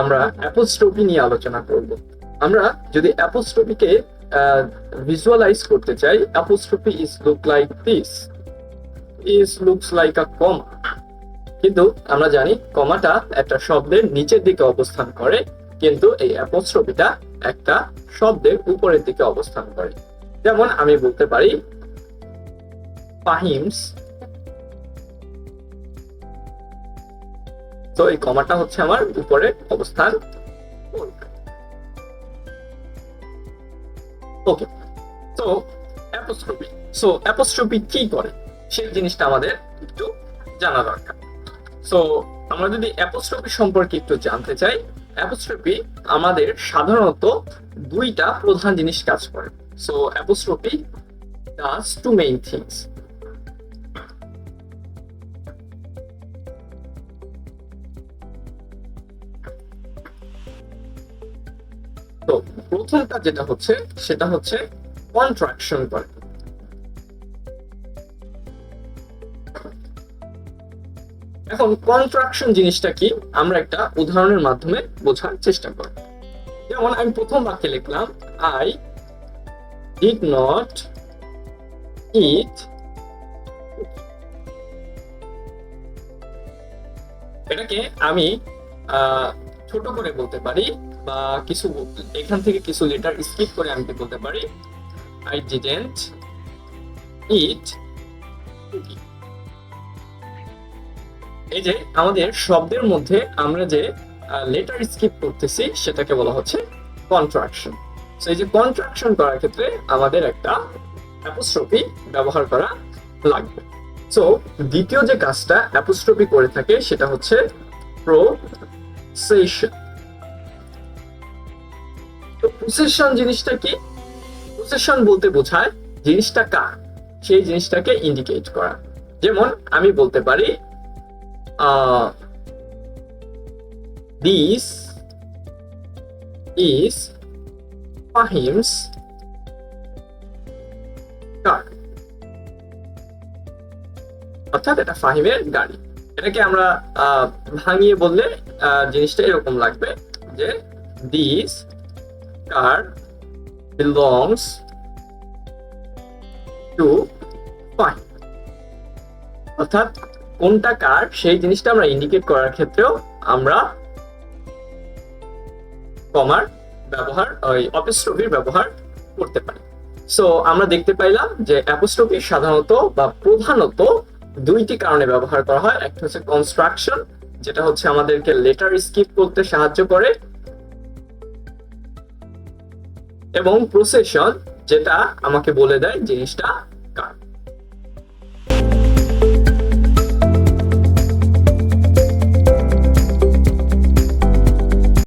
আমরা অ্যাপোস্ট্রফি নিয়ে আলোচনা করব। আমরা যদি অ্যাপোস্ট্রফিকে ভিজুয়ালাইজ করতে চাই, apostrophe is look like this, is looks like a comma. কিন্তু আমরা জানি কমাটা একটা শব্দের নিচের দিকে অবস্থান করে, কিন্তু এই অ্যাপোস্ট্রফিটা একটা শব্দের উপরের দিকে অবস্থান করে। যেমন আমি বলতে পারি ফাহিমস, তো এই কমাটা হচ্ছে আমার উপরে অবস্থান করবে। ওকে, তো অ্যাপোস্ট্রফি কি করে সেই জিনিসটা আমাদের একটু জানা দরকার। সো আমরা যদি অ্যাপোস্ট্রফি সম্পর্কে একটু জানতে চাই, অ্যাপোস্ট্রফি আমাদের সাধারণত দুইটা প্রধান জিনিস কাজ করে। So apostrophe does two main things. তো প্রথমটা যেটা হচ্ছে সেটা হচ্ছে কন্ট্রাকশন করে। এখন কন্ট্রাকশন জিনিসটা কি আমরা একটা উদাহরণের মাধ্যমে বোঝার চেষ্টা করব। যেমন আমি প্রথম বাক্যে লিখলাম আই ডিড নট ইট, এটাকে আমি ছোট করে বলতে পারি বা কিছু এখান থেকে কিছু লেটার স্কিপ করে আমি বলতে পারি আই ডিডন্ট ইট কুকি। এই যে আমাদের শব্দের মধ্যে আমরা যে লেটার স্কিপ করতেছি সেটাকে বলা হচ্ছে কন্ট্রাকশন। সো এই যে কন্ট্রাকশন করার ক্ষেত্রে আমাদের একটা অ্যাপোস্ট্রফি ব্যবহার করা লাগবে। সো দ্বিতীয় যে কাজটা অ্যাপোস্ট্রফি করে থাকে সেটা হচ্ছে প্রসেশন। তো প্রসেশন জিনিসটা কি? প্রসেশন বলতে বোঝায় জিনিসটা কার, সেই জিনিসটাকে ইন্ডিকেট করা। যেমন আমি বলতে পারি this is Fahim's car, অর্থাৎ এটা ফাহিমের গাড়ি। এটাকে আমরা ভাঙিয়ে বললে জিনিসটা এরকম লাগবে যে this car belongs to Fahim, অর্থাৎ কোনটা কার সেই জিনিসটা আমরা ইন্ডিকেট করার ক্ষেত্রেও আমরা কমার ব্যবহার, ওই অ্যাপোস্ট্রফির ব্যবহার করতে পারি। সো আমরা দেখতে পাইলাম যে অ্যাপোস্ট্রফি সাধারণত বা প্রধানত দুইটি কারণে ব্যবহার করা হয়। একটা হচ্ছে কনস্ট্রাকশন, যেটা হচ্ছে আমাদেরকে লেটার স্কিপ করতে সাহায্য করে, এবং প্রসেশন, যেটা আমাকে বলে দেয় জিনিসটা